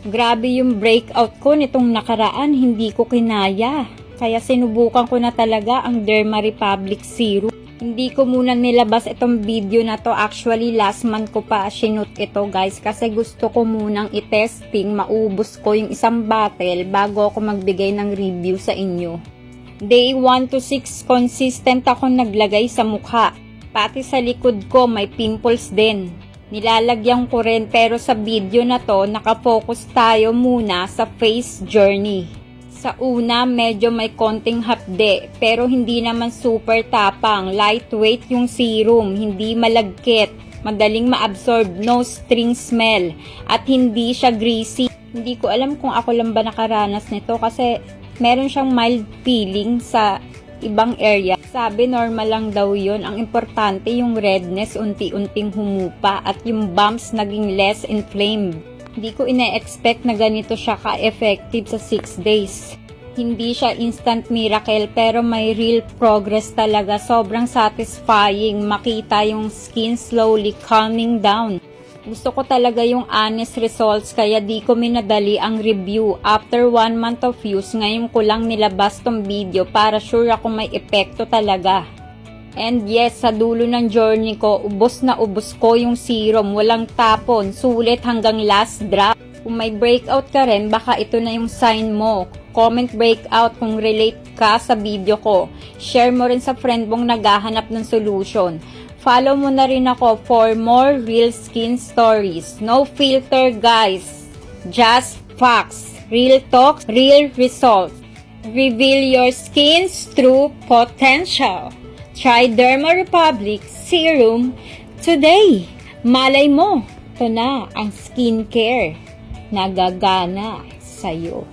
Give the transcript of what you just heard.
Grabe yung breakout ko nitong nakaraan, hindi ko kinaya. Kaya sinubukan ko na talaga ang Derma Republic Serum. Hindi ko muna nilabas itong video na to. Actually, last month ko pa sinut ito guys. Kasi gusto ko munang i-testing, maubos ko yung isang bottle bago ako magbigay ng review sa inyo. Day 1 to 6, consistent ako naglagay sa mukha. Pati sa likod ko may pimples din. Nilalagyan ko rin, pero sa video na to, nakafocus tayo muna sa face journey. Sa una, medyo may konting hapde, pero hindi naman super tapang. Lightweight yung serum, hindi malagkit, madaling ma-absorb, no string smell, at hindi siya greasy. Hindi ko alam kung ako lang ba nakaranas nito kasi meron siyang mild feeling sa ibang area. Sabi normal lang daw yun. Ang importante yung redness unti-unting humupa at yung bumps naging less inflamed. Hindi ko ina-expect na ganito siya ka-effective sa 6 days. Hindi siya instant miracle pero may real progress talaga. Sobrang satisfying makita yung skin slowly calming down. Gusto ko talaga yung honest results kaya di ko minadali ang review. After 1 month of use, ngayon ko lang nilabas tong video para sure ako may epekto talaga. And yes, sa dulo ng journey ko, ubos na ubos ko yung serum. Walang tapon, sulit hanggang last drop. Kung may breakout ka rin, baka ito na yung sign mo. Comment breakout kung relate ka sa video ko. Share mo rin sa friend mong naghahanap ng solution. Follow mo na rin ako for more real skin stories. No filter guys. Just facts. Real talks, real results. Reveal your skin's true potential. Try Derma Republic Serum today. Malay mo, ito na ang skincare na gagana sa'yo.